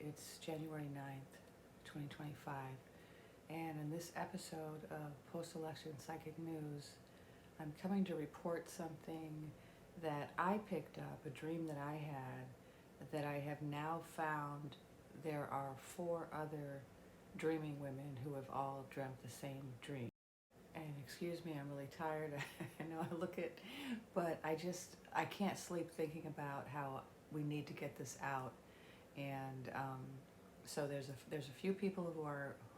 It's January 9th, 2025, and in this episode of Post-Election Psychic News, I'm coming to report something that I picked up, a dream that I had, that I have now found there are 4 other dreaming women who have all dreamt the same dream. And excuse me, I'm really tired. I know I look it, but I can't sleep thinking about how we need to get this out. And so there's a few people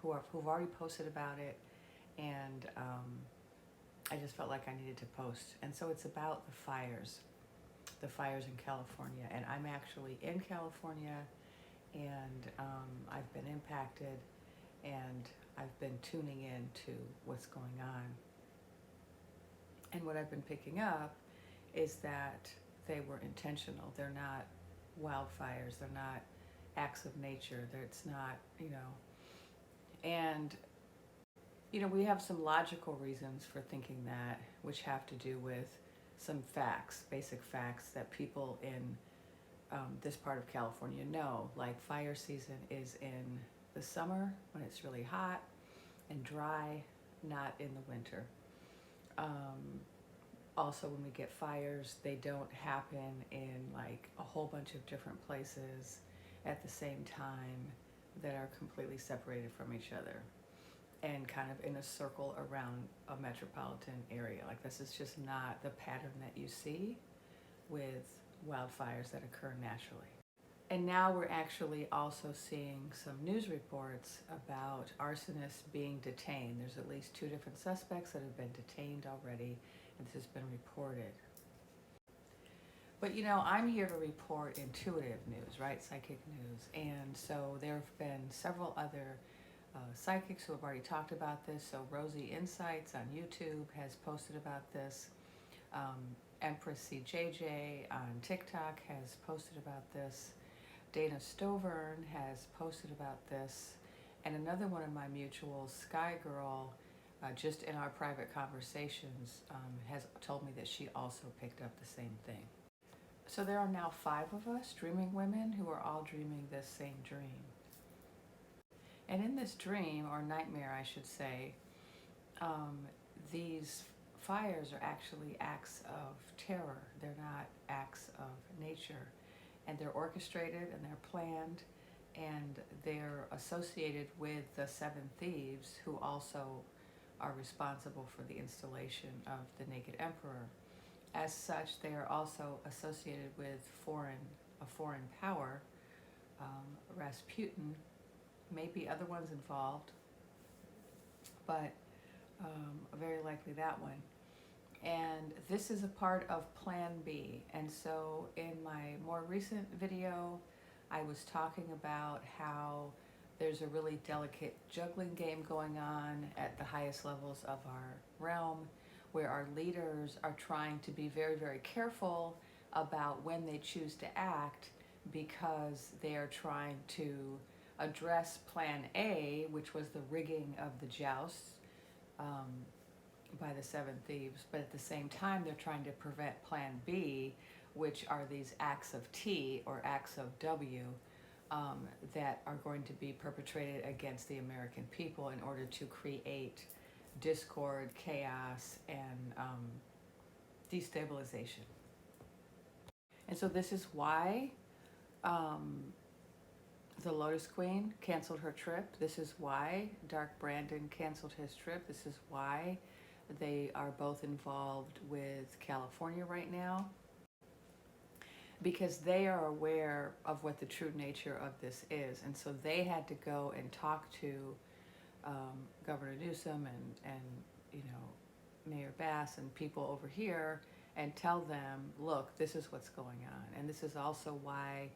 who've already posted about it, and I just felt like I needed to post. And so it's about the fires in California, and I'm actually in California, and I've been impacted, and I've been tuning in to what's going on. And what I've been picking up is that they were intentional. They're not wildfires. They're not acts of nature. It's not, and, we have some logical reasons for thinking that, which have to do with some facts, basic facts that people in this part of California know, like fire season is in the summer when it's really hot and dry, not in the winter. Also, when we get fires, they don't happen in like a whole bunch of different places at the same time that are completely separated from each other and kind of in a circle around a metropolitan area. Like, this is just not the pattern that you see with wildfires that occur naturally. And now we're actually also seeing some news reports about arsonists being detained. There's at least 2 different suspects that have been detained already, and this has been reported. But I'm here to report intuitive news, right? Psychic news. And so there have been several other psychics who have already talked about this. So Rosie Insights on YouTube has posted about this. Empress CJJ on TikTok has posted about this. Dana Stovern has posted about this. And another one of my mutuals, Sky Girl, just in our private conversations, has told me that she also picked up the same thing. So there are now 5 of us, dreaming women, who are all dreaming this same dream. And in this dream, or nightmare I should say, these fires are actually acts of terror. They're not acts of nature. And they're orchestrated and they're planned, and they're associated with the 7 thieves, who also are responsible for the installation of the Naked Emperor. As such, they are also associated with a foreign power, Rasputin, maybe other ones involved, but very likely that one. And this is a part of Plan B. And so in my more recent video, I was talking about how there's a really delicate juggling game going on at the highest levels of our realm, where our leaders are trying to be very, very careful about when they choose to act, because they are trying to address Plan A, which was the rigging of the jousts by the 7 thieves, but at the same time they're trying to prevent Plan B, which are these acts of T or acts of W that are going to be perpetrated against the American people in order to create discord, chaos, and destabilization. And so this is why the Lotus Queen canceled her trip. This is why Dark Brandon canceled his trip. This is why they are both involved with California right now, because they are aware of what the true nature of this is. And so they had to go and talk to Governor Newsom and Mayor Bass and people over here and tell them, look, this is what's going on. And this is also why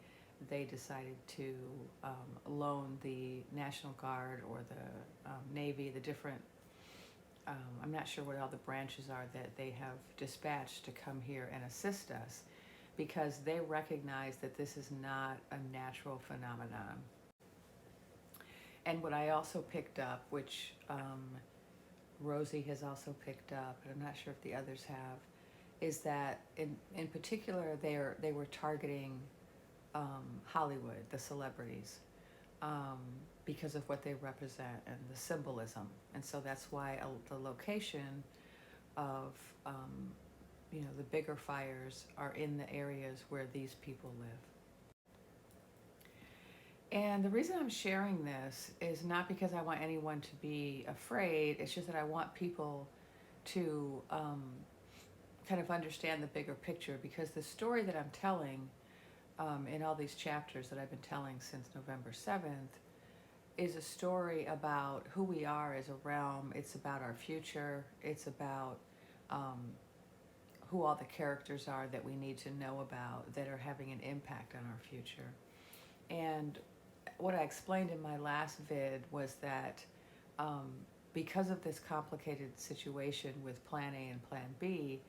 they decided to loan the National Guard or the Navy, the different, I'm not sure what all the branches are that they have dispatched to come here and assist us, because they recognize that this is not a natural phenomenon. And what I also picked up, which Rosie has also picked up, and I'm not sure if the others have, is that in particular they were targeting Hollywood, the celebrities. um, because of what they represent and the symbolism. And so that's why the location of the bigger fires are in the areas where these people live. And the reason I'm sharing this is not because I want anyone to be afraid. It's just that I want people to kind of understand the bigger picture, because the story that I'm telling in all these chapters that I've been telling since November 7th is a story about who we are as a realm. It's about our future. It's about who all the characters are that we need to know about that are having an impact on our future. And what I explained in my last vid was that because of this complicated situation with Plan A and Plan B,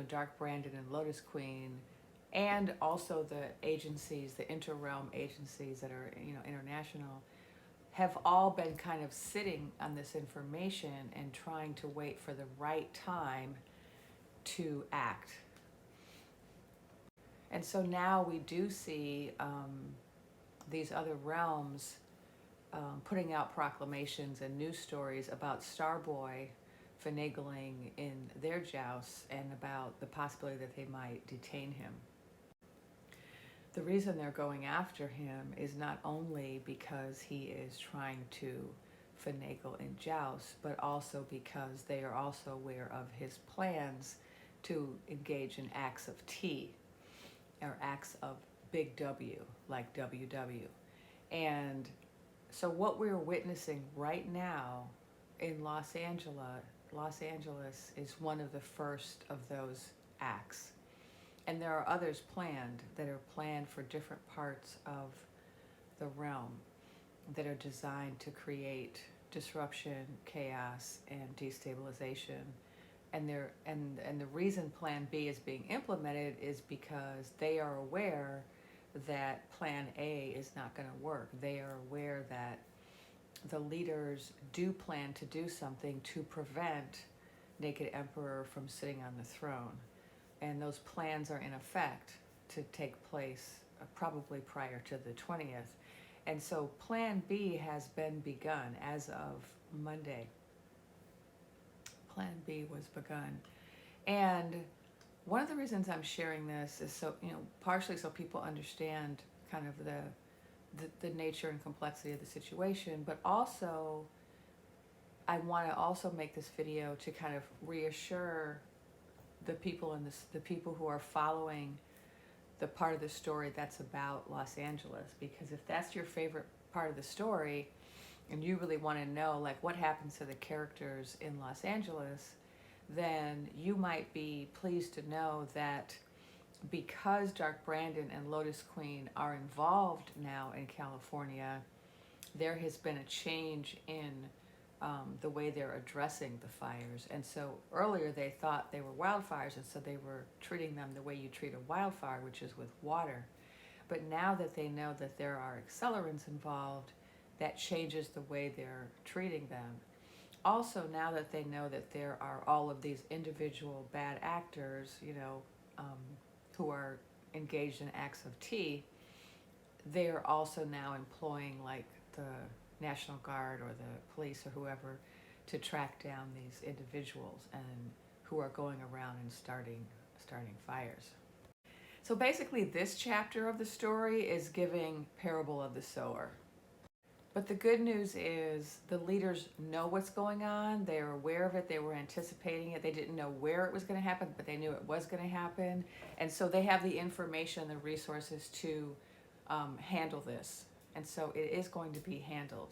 Dark Brandon and Lotus Queen, and also the agencies, the inter-realm agencies that are, international, have all been kind of sitting on this information and trying to wait for the right time to act. And so now we do see these other realms putting out proclamations and news stories about Starboy finagling in their jousts and about the possibility that they might detain him. The reason they're going after him is not only because he is trying to finagle in jousts, but also because they are also aware of his plans to engage in acts of T, or acts of big W, like WW. And so what we're witnessing right now in Los Angeles is one of the first of those acts. And there are others planned that are planned for different parts of the realm that are designed to create disruption, chaos, and destabilization. And the reason Plan B is being implemented is because they are aware that Plan A is not going to work. They are aware that the leaders do plan to do something to prevent Naked Emperor from sitting on the throne. And those plans are in effect to take place probably prior to the 20th. And so Plan B has been begun as of Monday. Plan B was begun. And one of the reasons I'm sharing this is so, partially so people understand kind of the nature and complexity of the situation, but also I want to also make this video to kind of reassure the people the people who are following the part of the story that's about Los Angeles, because if that's your favorite part of the story and you really want to know like what happens to the characters in Los Angeles, then you might be pleased to know that because Dark Brandon and Lotus Queen are involved now in California, there has been a change in the way they're addressing the fires. And so earlier they thought they were wildfires, and so they were treating them the way you treat a wildfire, which is with water. But now that they know that there are accelerants involved, that changes the way they're treating them. Also, now that they know that there are all of these individual bad actors, who are engaged in acts of T, they are also now employing like the National Guard or the police or whoever to track down these individuals and who are going around and starting fires. So basically this chapter of the story is giving Parable of the Sower. But the good news is the leaders know what's going on. They're aware of it. They were anticipating it. They didn't know where it was going to happen, but they knew it was going to happen. And so they have the information and the resources to handle this. And so it is going to be handled.